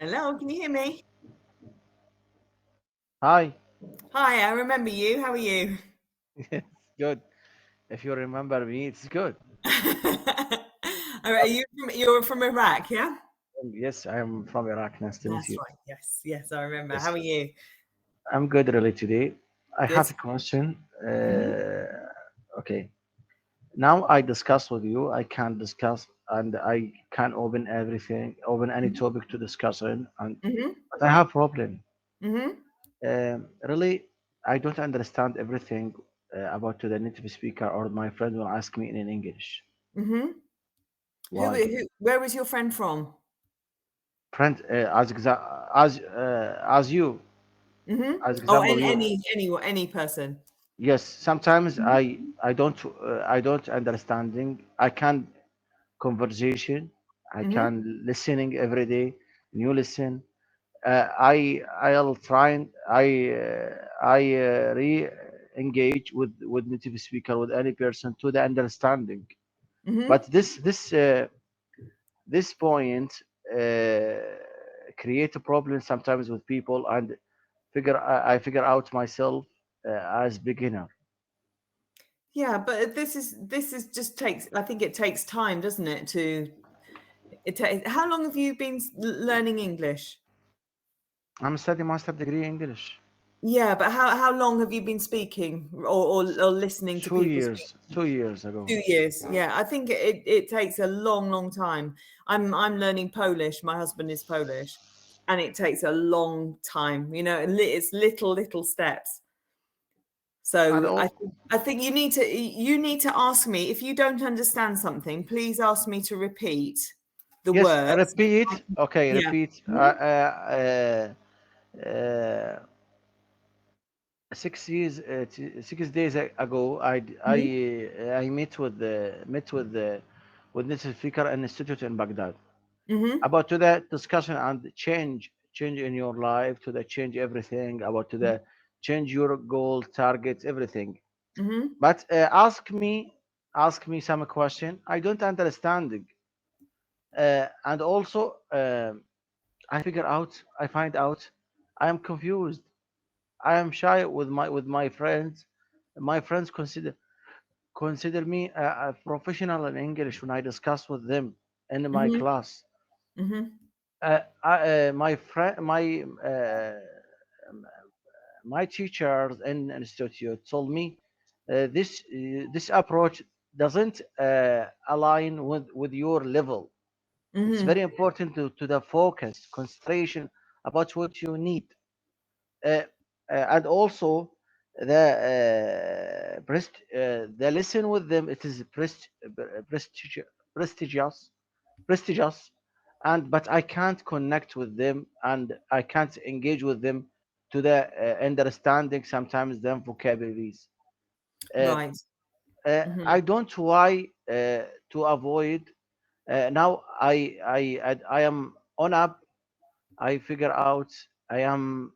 Hello, can you hear me? Hi. Hi, I remember you. How are you? It's good. If you remember me, it's good. All right, you're from Iraq, yeah? Yes, I'm from Iraq. Nice to meet That's you. right. Yes, yes, I remember. How Yes, are you? I'm good really today. I Good. have a question. Hmm. Okay. Now I discuss with you. I can discuss and I can open everything, open any topic to discuss in. And Hmm. but I have problem. Hmm. Really, I don't understand everything about to the native speaker or my friend will ask me in English. Hmm. Why? Where was your friend from? Friend, as you, Hmm. as Oh, example, you. any person. Yes, sometimes Mhm. I don't understanding. I can conversation. I Hmm. can listening every day. New listen. I'll try. I re engage with native speaker with any person to the understanding. Hmm. But this point uh, create a problem sometimes with people and I figure out myself as beginner. Yeah, but this is just takes. I think it takes time, doesn't it? How long have you been learning English? I'm studying master degree English. Yeah, but how long have you been speaking or listening to Two people speak? years, 2 years ago. 2 years. Yeah, I think it takes a long, long time. I'm learning Polish. My husband is Polish, and it takes a long time. It's little steps. And So I all, think I think you need to ask me if you don't understand something. Please ask me to repeat the yes, words. repeat. Okay, Yeah. repeat. Mhm. 6 years, 6 days ago, Mhm. I met with native speaker in institute in Baghdad Mhm. about to the discussion and change in your life to the change everything about to the change your goal targets everything. Mhm. But ask me some question. I don't understand. And also, I find out, I am confused. I am shy with my friends. My friends consider me a professional in English when I discuss with them in my Mhm. class. Mhm. My friend, my teachers in institute told me this approach doesn't align with your level. It's very Mhm. important to the focus, concentration about what you need, uh, and also the listen with them. It is prestigious, prestigious, prestigious, and but I can't connect with them and I can't engage with them to the understanding sometimes them vocabularies. Uh, Right. I Mhm. don't why to avoid. Now I am on up. I figure out I am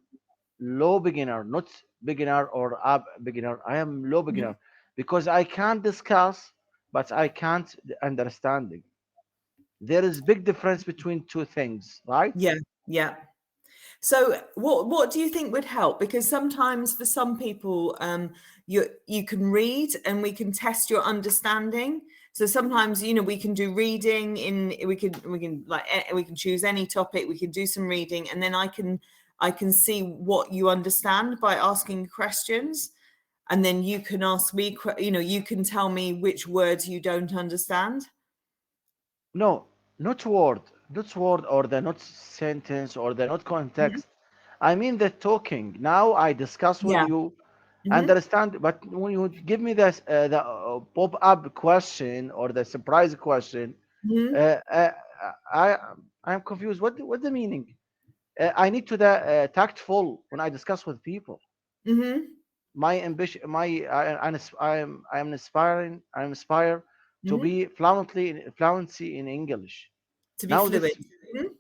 low beginner, not beginner or up beginner. I am low Mhm. beginner because I can't discuss, but I can't understanding. There is big difference between two things, right? Yeah. Yeah. So what do you think would help? Because sometimes for some people, you can read and we can test your understanding. So sometimes we can do reading we can choose any topic. We can do some reading, and then I can see what you understand by asking questions, and then you can ask me. You can tell me which words you don't understand. No, not word or the not sentence or the not Mhm. context. I mean the talking. Now I discuss with Yeah. you, Hmm. understand. But when you give me this the pop up question or the surprise question, Hmm. uh, uh, I I'm confused. What the meaning? I need to the tactful when I discuss with people. Hmm. My ambition, I'm aspiring. I'm aspire to Hmm. be fluency in English. To be Now fluid. this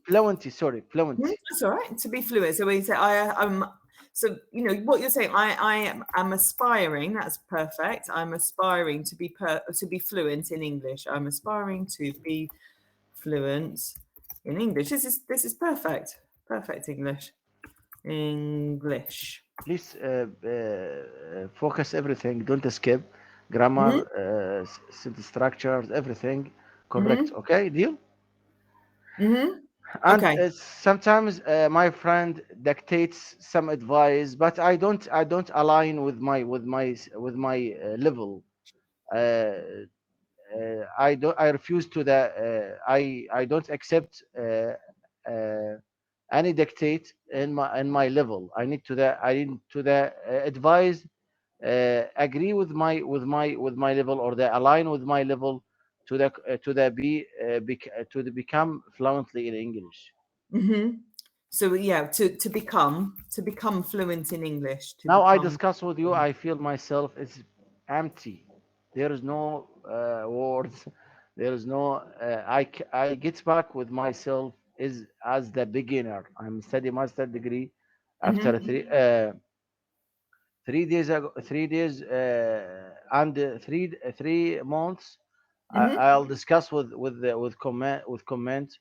fluency, sorry, fluency. That's all right. To be fluid. So we say I'm. So what you're saying. I am aspiring. That's perfect. I'm aspiring to be fluent in English. I'm aspiring to be fluent in English. This is perfect. Perfect English. English. Please focus everything. Don't skip grammar, sentence structures, everything correct. Okay, deal. And Okay. sometimes my friend dictates some advice, but I don't align with my level. I refuse to the I don't accept uh, any dictate in my level. I need to the advise agree with my level, or they align with my level to the to the become fluently in English. So yeah, to become fluent in English, to Now I become. discuss with you, I feel myself is empty. There is no words. There is no. I get back with myself is as the beginner. I'm study master degree after Mhm, 3 days ago, 3 days and 3 months. mhm, I'll discuss with comment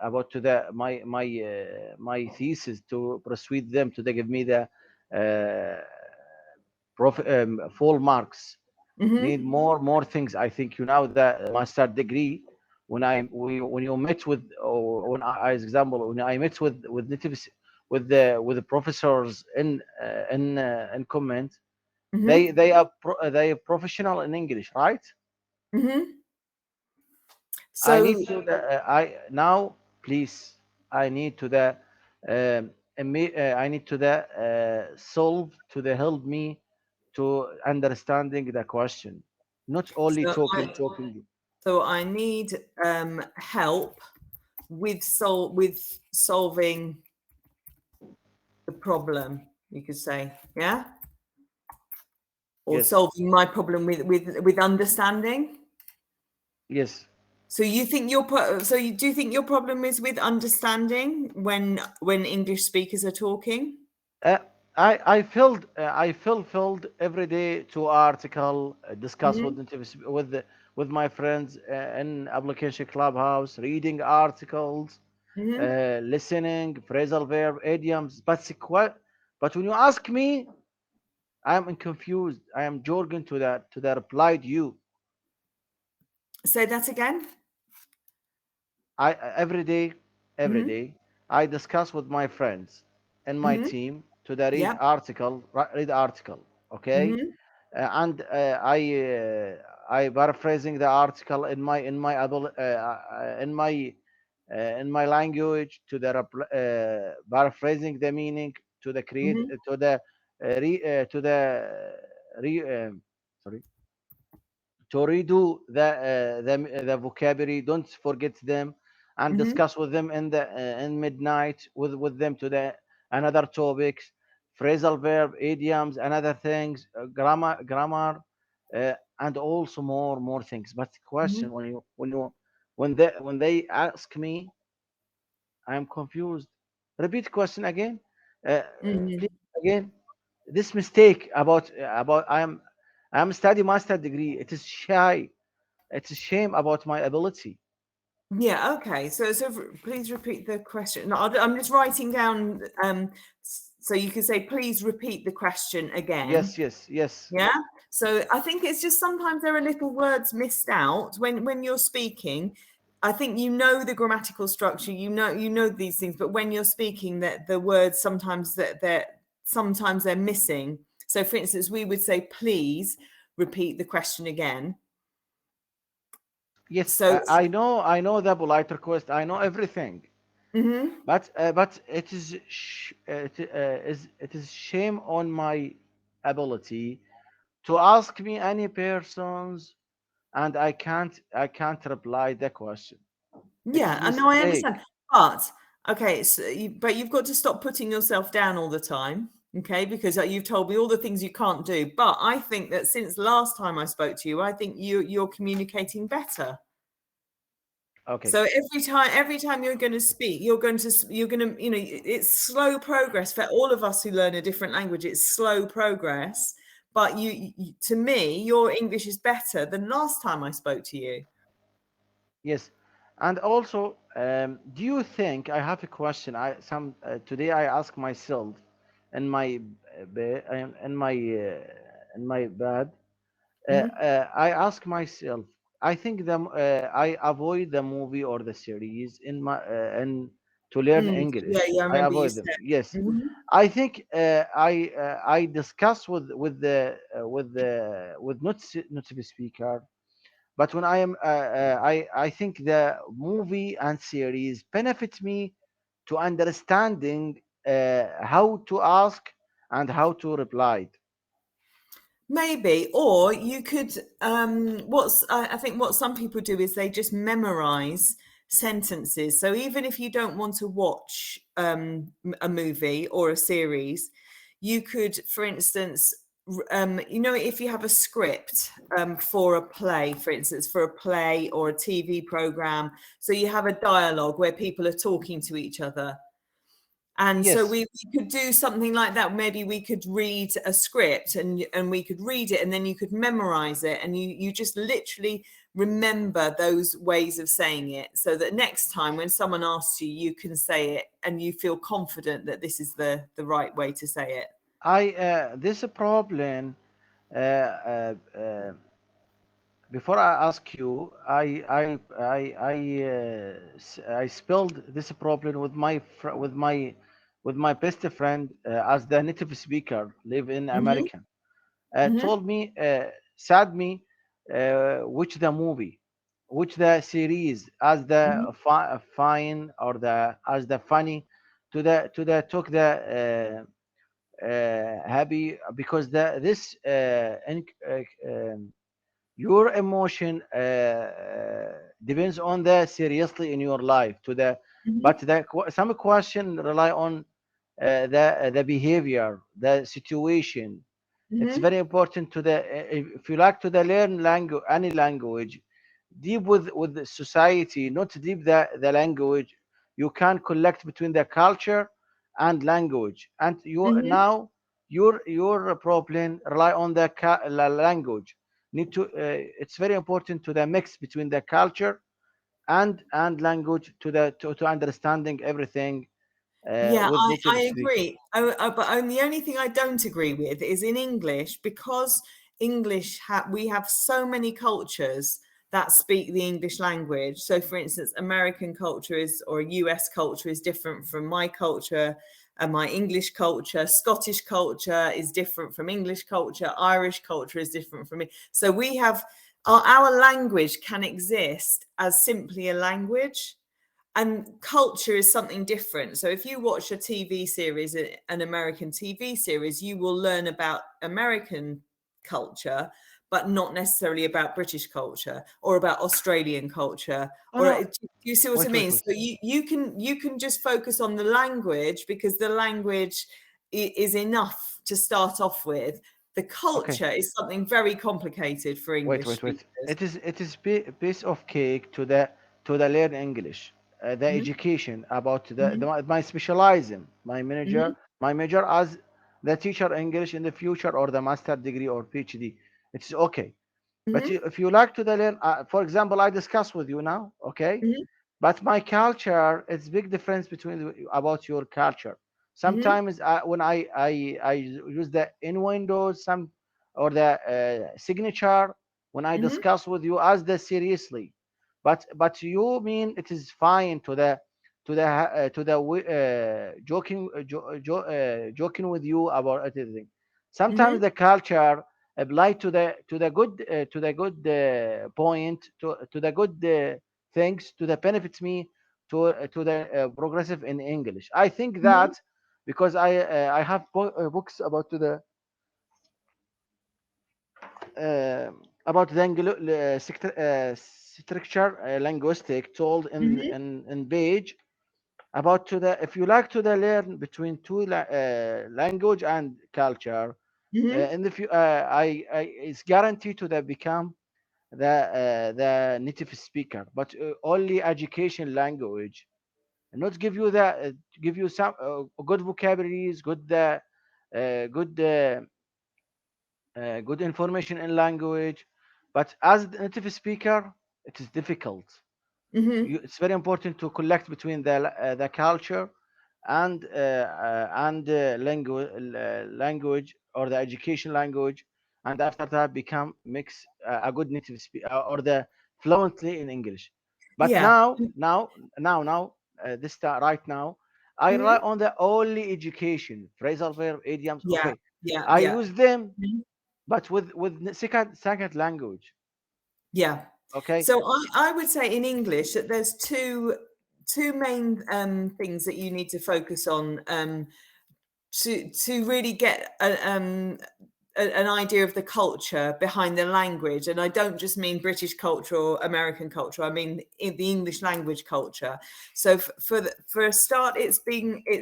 about to the my thesis to persuade them to they give me the uh, full marks. Need mhm, more things. I think you know the master degree. When you met with, or when I, as example, when I met with natives, with the professors in comment, mhm, they are professional in English, right? mhm. I So need to the I now please I need to the I need to the solve to the help me to understanding the question, not only so I talking. so I need help with solving the problem. You could say, yeah, or Yes, solving my problem with understanding. yes. So you think so you do you think your problem is with understanding when English speakers are talking? Uh, I fulfilled every day to article discuss Hmm. with my friends in application clubhouse, reading articles, Hmm. listening, phrasal verb, idioms. But when you ask me, I am confused. I am jargon to the replied you. Say that again. I every day, every Hmm. day, I discuss with my friends and my Hmm. team to the Yeah. read article. Okay, Hmm. and I paraphrasing the article in my language to the paraphrasing the meaning to the create Hmm. to the re sorry to redo the vocabulary. Don't forget them, and Hmm. discuss with them in midnight with them to the another topics, phrasal verb, idioms, and other things, grammar, and also more things. But the question Hmm. when they ask me, I am confused. Repeat question again, uh, please Hmm. again. This mistake about I am study master degree. It is shy. It's a shame about my ability. Yeah. Okay. Please repeat the question. No, I'm just writing down. So you can say, please repeat the question again. Yes, yes, yes, Yeah. So I think it's just sometimes there are little words missed out when you're speaking. I think you know the grammatical structure, you know these things, but when you're speaking, that the words sometimes they're missing. So, for instance, we would say, "Please repeat the question again." yes. So, I know the polite request. I know everything, mhm. but it is shame on my ability to ask me any persons, and I can't reply the question. It's Yeah, I know, I mistake. understand. But okay, but you've got to stop putting yourself down all the time, okay? Because you've told me all the things you can't do. But I think that since last time I spoke to you, I think you're communicating better. Okay. So every time you're going to speak, you're going to it's slow progress for all of us who learn a different language. It's slow progress, but to me, your English is better than last time I spoke to you. Yes. And also, do you think, I have a question? I some today I ask myself in my in my bed. Mhm. I ask myself. I think I avoid the movie or the series in my and to learn Yeah, English. yeah, I I remember you avoid them. said. Yes, Mhm. I think I discuss with not native speaker. But when I am I think the movie and series benefit me to understanding how to ask and how to reply. Maybe, or you could. I think what some people do is they just memorize sentences. So even if you don't want to watch a movie or a series, you could, for instance, if you have a script for a play, for instance, for a play or a TV program, so you have a dialogue where people are talking to each other, and so Yes, we could do something like that. Maybe we could read a script and we could read it and then you could memorize it and you just literally remember those ways of saying it so that next time when someone asks you, you can say it and you feel confident that this is the right way to say it. I this problem. Uh, uh, uh, Before I ask you, I spilled this problem with with my best friend as the native speaker live in Hmm. America. Hmm. Told me, said me, which the movie, which the series as the Hmm. fine or the as the funny to the took the happy because the this your emotion depends on the seriously in your life to the but Hmm. some question rely on the behavior, the situation. It's Hmm. very important to the if you like to the learn language, any language deep with the society, not deep the language. You can collect between the culture and language, and you Hmm. now your problem rely on the language. Need to it's very important to the mix between the culture and language to understanding everything Yeah, with I native speaker. agree. The only thing I don't agree with is in English, because we have so many cultures that speak the English language. So, for instance, American culture is or US culture is different from my culture and my English culture. Scottish culture is different from English culture. Irish culture is different from me. So we have our language can exist as simply a language, and culture is something different. So if you watch a TV series, an American TV series, you will learn about American culture, but not necessarily about British culture or about Australian culture. Oh Or no, do you see what I wait, wait, mean? So wait. you can just focus on the language because the language is enough to start off with. The Okay, culture is something very complicated for wait, English wait, wait. speakers. It is piece of cake to the learn English, the Hmm. education about Hmm. my specialism, Hmm. my major as the teacher English in the future or the master degree or PhD. It's okay, but Hmm. if you like to the learn, for example, I discuss with you now, okay? Hmm. But my culture, it's big difference between about your culture. Hmm. Sometimes when I use the in windows some or the signature when I Hmm. discuss with you as the seriously, but you mean it is fine to the joking joking with you about everything. Sometimes Hmm. the culture apply to the good point to the good things to the benefits me to the progressive in English. I think Hmm. that because I have books uh, about the structure linguistic told Hmm. in page about to the if you like to the learn between language and culture Hmm. in the I it's guaranteed to the become the native speaker, but only education language, not give you the give you some good vocabularies, good good information in language, but as the native speaker, it is difficult. It's very important to collect between the culture and language or the education language, and after that become mix a good native or the fluently in English. But Yeah. this time right now, I rely on the only education, phrasal verb, idioms. Yeah. Okay, Yeah. I Yeah. use them, Mhm. but with second language. Yeah. Okay. So I would say in English that there's two main things that you need to focus on to really get an idea of the culture behind the language. And I don't just mean British culture or American culture. I mean in the English language culture. So for a start, it's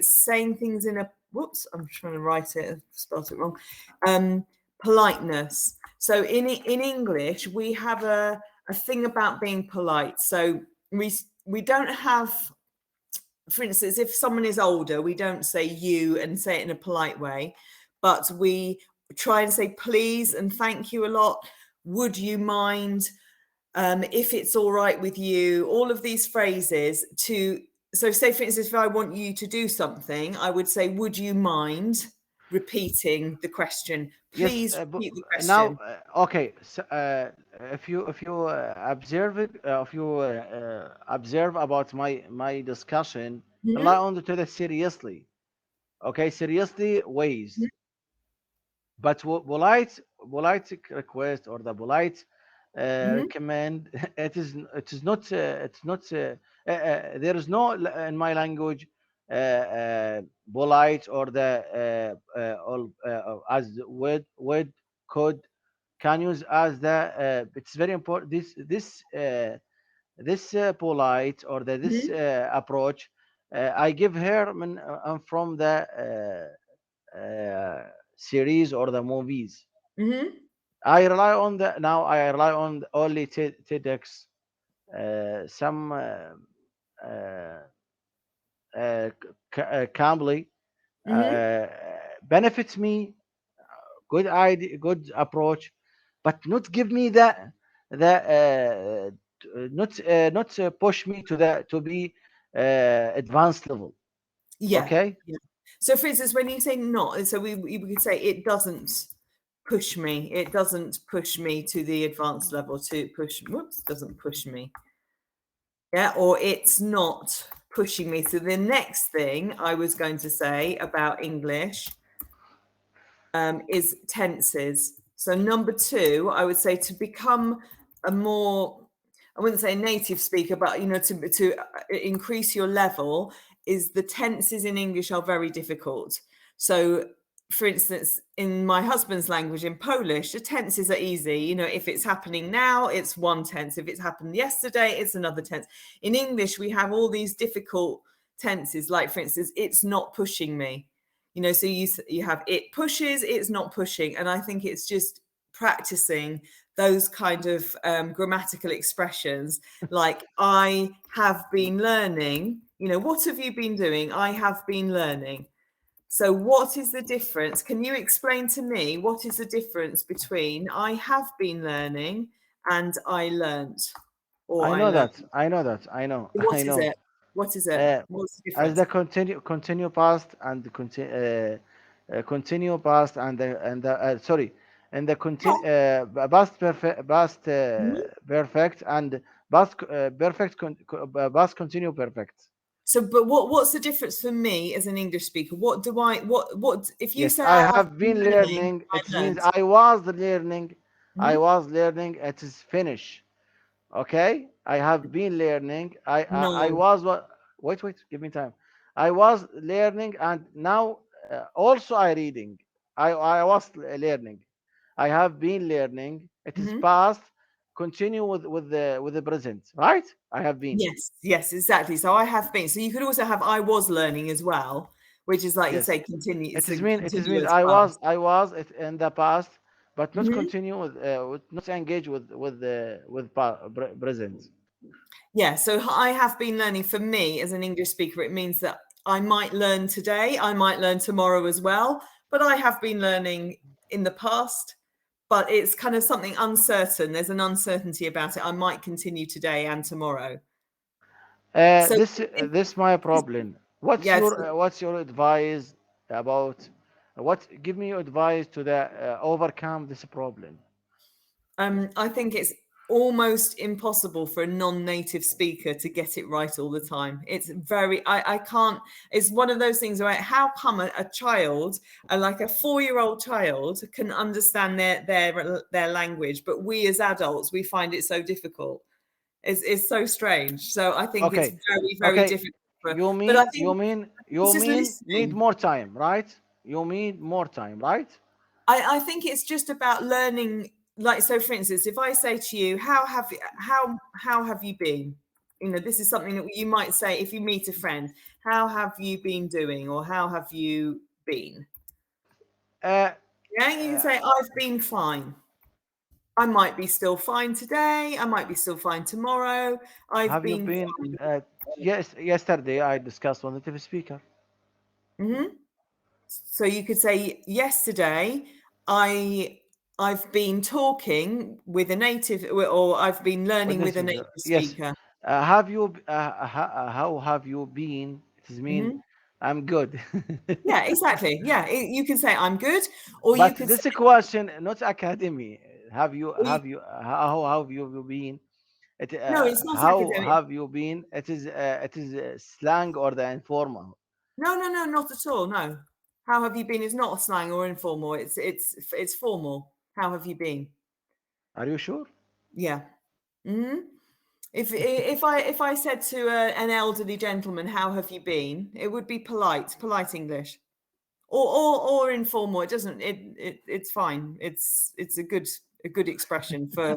saying things in a whoops. I'm trying to write it. I spelled it wrong. Politeness. So in English, we have a thing about being polite. So we don't have, for instance, if someone is older, we don't say you and say it in a polite way, but we try and say please and thank you a lot. Would you mind? If it's all right with you, all of these phrases so say for instance, if I want you to do something, I would say, would you mind repeating the question? Yes, Please but repeat the now, question. okay. So, if you observe it, if you observe about my discussion, rely Mhm, on to the seriously, okay, seriously ways. But polite request or the polite mhm, command, it's not there is no in my language polite or the as would could can use as the it's very important this polite or this mhm, approach I give her from the series or the movies. mhm, I rely on only TEDx, some uh, Cambly mhm. uh, benefits me, good idea, good approach, but not give me not push me to be advanced level. Yeah, Okay. yeah. So for instance, when you say not, so we could say it doesn't push me. It doesn't push me to the advanced level to push. Whoops, doesn't push me. Yeah, or it's not pushing me. So the next thing I was going to say about English is tenses. So number two, I would say to become a more, I wouldn't say a native speaker, but to increase your level, is the tenses in English are very difficult. So for instance, in my husband's language, in Polish, the tenses are easy. If it's happening now, it's one tense. If it's happened yesterday, it's another tense. In English, we have all these difficult tenses, like for instance, it's not pushing me. So you have it pushes, it's not pushing. And I think it's just practicing those kind of grammatical expressions, like I have been learning. What have you been doing? I have been learning. So what is the difference? Can you explain to me what is the difference between I have been learning and I learned, or I I know learned? that. I know that. I know. What I is know. it? What is it? Uh, What's the as difference? the continue past and continue past and the sorry, and the continue past Mhm. perfect and past continue perfect. So, but what's the difference for me as an English speaker? What do I what if you Yes, say I I have have been been learning, learning. I It means learned. I was learning. I Mhm. was learning. It is finish. Okay, I have been learning. I No. was what? Wait, give me time. I was learning, and now also I reading. I was learning. I have been learning. It is Mhm. past. Continue with the present. Right? I have been. Yes, yes, exactly. So I have been. So you could also have I was learning as well, which is like you Yes. say, continue. It So is mean. It is mean. continuous past. I was in the past, but not Mhm. continue not engage with present. Yeah. So I have been learning for me as an English speaker. It means that I might learn today, I might learn tomorrow as well, but I have been learning in the past. But it's kind of something uncertain. There's an uncertainty about it. I might continue today and tomorrow. So This my problem. yes, What's your advice about what? Give me your advice to the overcome this problem. I think it's almost impossible for a non-native speaker to get it right all the time. It's very, I can't, it's one of those things where how come a child, like a 4-year-old child can understand their language, but we as adults, we find it so difficult. It's so strange. So I think it's Okay, very, very okay. difficult. But I think it's You just mean need listening. more time, right? You need more time, right? I think it's just about learning. Like, so for instance, if I say to you, how have you been? You know, this is something that you might say if you meet a friend. How have you been doing, or how have you been? Uh, Yeah, you can uh, say I've been fine. I might be still fine today. I might be still fine tomorrow. I've have you been been? fine. Yes, yesterday I discussed with native speaker. Hmm. So you could say yesterday I I've been talking with a native, or I've been With learning the with a speaker, native yes. speaker. How have you been? It is mean Hmm. I'm good. Yeah, exactly. Yeah, you can say I'm good, or you But could say, this question, not academy. or you, How have you been? no, it's not How academic. have you been? It is slang or the informal. No, no, no, not at all. No. How have you been is not a slang or informal. It's formal. How have you been? Are you sure? Yeah. Hmm. If I said to an elderly gentleman, "How have you been?" It would be polite English, or informal. It doesn't. It's fine. It's a good expression for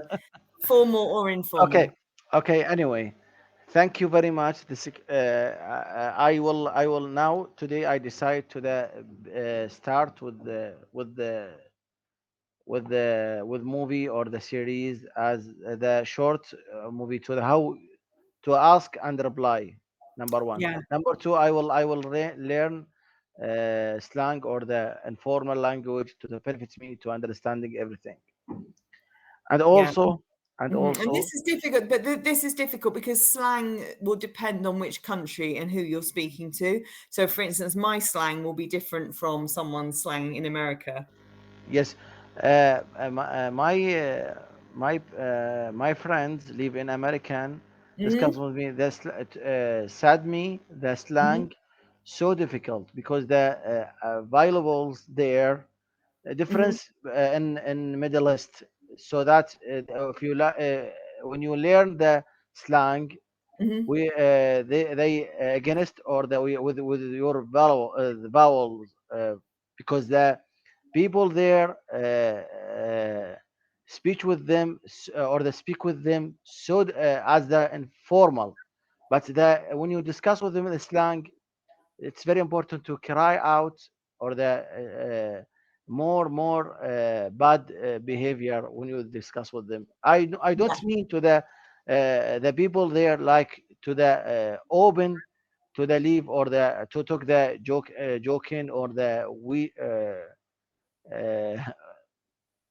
formal or Okay, informal. okay. Anyway, thank you very much. I will now today. I decide to the start with movie or the series as the short movie to the how to ask and reply. Number one. Yeah, Number two, I will learn slang or the informal language to the benefit me to understanding everything. And yeah. also, and Mhm. And also, this is difficult, but this is difficult because slang will depend on which country and who you're speaking to. So, for instance, my slang will be different from someone's slang in America. yes, my friends live in American. Discuss Hmm. with me. Sad me the Hmm. slang so difficult because the valuables there Hmm. difference in Middle East. So that if you when you learn the slang, Hmm. they against or with your the vowels because the people there speak with them or they speak with them so as the informal, but the when you discuss with them in the slang, it's very important to cry out or the more bad behavior when you discuss with them. I Yeah. don't mean to the people there like to the open to the leave or the to talk the joking or the we uh,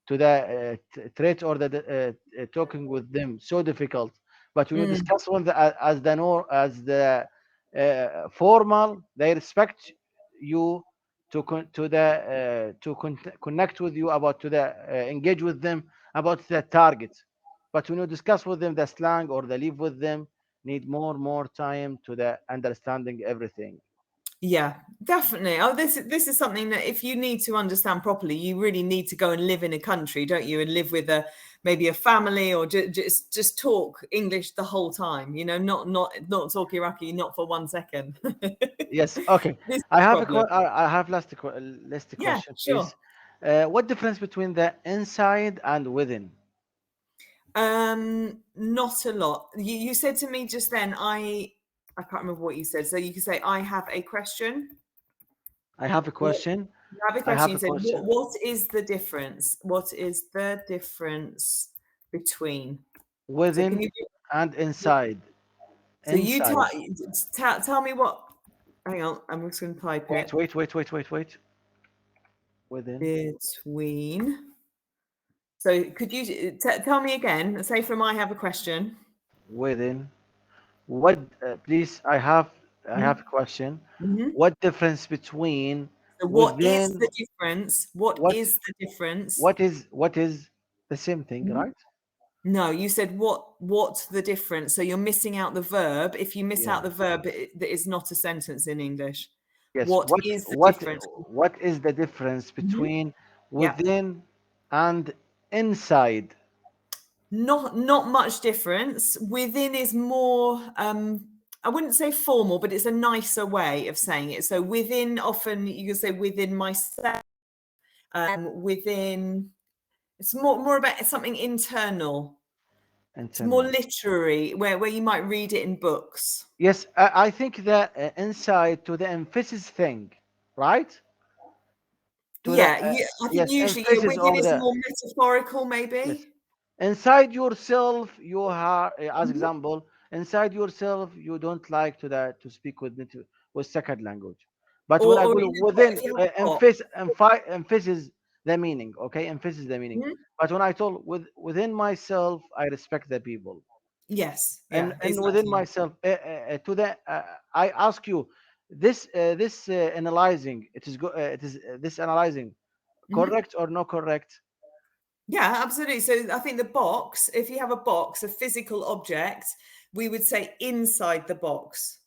to the threat or the talking with them so difficult. But when you Mm. discuss one as the as the formal, they respect you to the connect with you about to the engage with them about the target. But when you discuss with them the slang or the live with them, need more time to the understanding everything. Yeah, definitely. Oh, this is something that if you need to understand properly, you really need to go and live in a country, don't you? And live with a maybe a family, or just talk English the whole time. You know, not talk Iraqi, not for 1 second. Yes. Okay. This is the problem. I have last Yeah, question, sure. please. What difference between the inside and within? Not a lot. You said to me just then, I can't remember what you said. So you could say, I have a question. I have a Or question. you have a I question. have You a said, question. what is the difference? What is the difference between? So can Within you? and inside. So you Inside. tell me what. Hang on, I'm just going to type Wait, it. wait, wait, wait, wait, wait. Within. Between. So could you tell me again? Say from I have a question. Within. What, please, I Mhm, have a question. mhm. What difference between So what is within the difference? What what is the difference? what is the same thing, Mhm. right? No, you said what's the difference? So you're missing out the verb. If you miss out Yeah. the verb, that is not a sentence in English. Yes. What What is the what difference? what is the difference Mhm. between Yeah. within and inside? Not much difference. Within is more I wouldn't say formal, but it's a nicer way of saying it. So within, often you can say within myself, within, it's more about something internal. It's more Internal. literary, where you might read it in books. Yes, I think that inside to the emphasis thing, right? To the Yeah, I think yes, usually, yeah, emphasis within of is the more metaphorical, yes. maybe. Inside yourself, you have, as Mhm. example, inside yourself, you don't like to speak with with second language. But when I Or go in a book, within, if you have a book. emphasis the meaning, okay, emphasis the meaning. Mhm. But when I told within myself, I respect the people, Yes, and yeah, within exactly. myself, to the I ask you, this analyzing, it is this analyzing Mhm. correct or not correct? Yeah, absolutely. So I think the box, if you have a box, a physical object, we would say inside the box.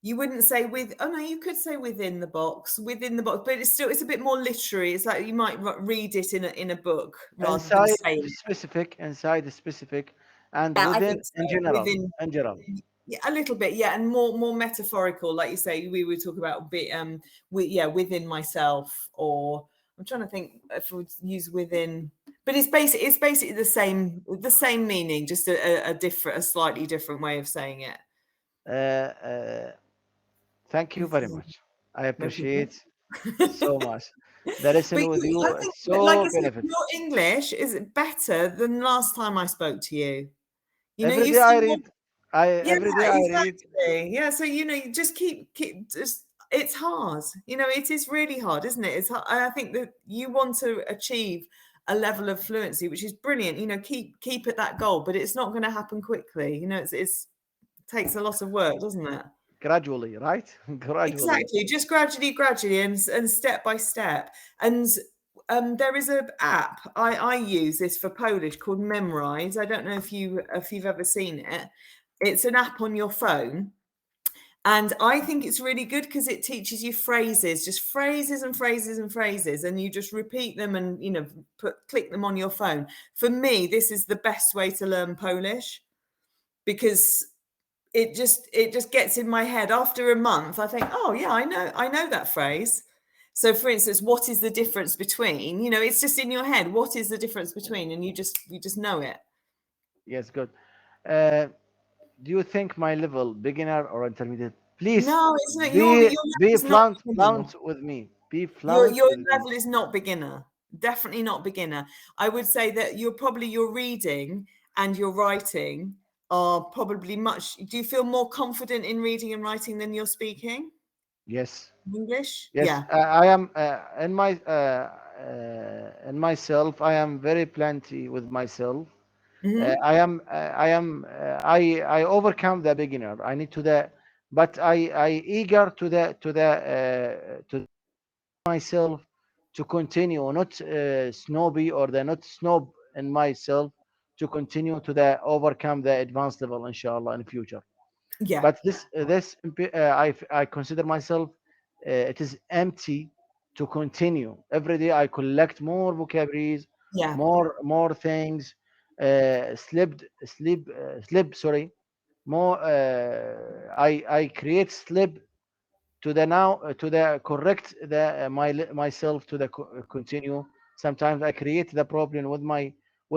You wouldn't say with, oh no, you could say within the box, but it's a bit more literary. It's like you might read it in a book rather than saying it. Inside the specific, and Yeah, I within think so. in general, Within, in general. yeah, a little bit, yeah, and more metaphorical, like you say. We would talk about bit, yeah, within myself, or I'm trying to think if we use within, but it's basically the same meaning, just a slightly different way of saying it. Uh, uh, Thank you very much. I No problem. appreciate so much. The lesson with I you is think, but like so I said, benefit. your English is better than last time I spoke to you. Every You day I seem more. read. I Yeah, every day I read. exactly. Yeah, so you just keep just. It's hard. It is really hard, isn't it? It's hard. I think that you want to achieve a level of fluency, which is brilliant. Keep at that goal, but it's not going to happen quickly. It's takes a lot of work, doesn't it? Gradually, right? Gradually. Exactly, just gradually, and step by step. And there is an app I use this for Polish called Memrise. I don't know if you've ever seen it. It's an app on your phone, and I think it's really good because it teaches you phrases, just phrases and phrases and phrases, and you just repeat them and click them on your phone. For me, this is the best way to learn Polish because it just gets in my head. After a month I think, oh yeah, I know that phrase. So for instance, what is the difference between, it's just in your head, what is the difference between, and you just know it. Yes, good. Uh, do you think my level beginner or intermediate? Please No, it's not. Your level be is not fluent beginner. with me. Be your fluent your with me. level is not beginner, definitely not beginner. I would say that your reading and your writing are probably much. Do you feel more confident in reading and writing than you're speaking Yes. English? Yes, Yeah. I am in myself. I am very plenty with myself. Hmm. I overcome the beginner. I need to the, but I eager to myself to continue, not snobby or the not snob in myself to continue to the overcome the advanced level, inshallah, in the future. Yeah. But I consider myself it is empty to continue. Every day I collect more vocabularies, Yeah. more things, slip, sorry, more I create slip to the now to the correct the myself to the continue. Sometimes I create the problem with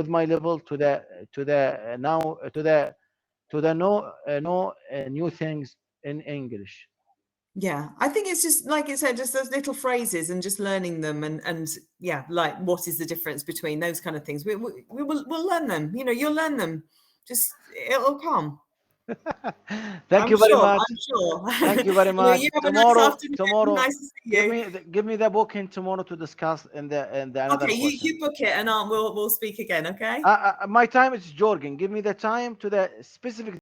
my level to the now to the no new things in English. Yeah, I think it's just like you said, just those little phrases and just learning them, and yeah, like what is the difference between those kind of things. We'll learn them. You'll learn them. Just it'll come. Thank I'm you very sure. much. I'm sure. Thank you very much. You have a nice afternoon. Tomorrow, Nice to see you. give me the booking tomorrow to discuss in the another Okay, question. you book it, and we'll speak again. Okay. My time is Jorgen. Give me the time to the specific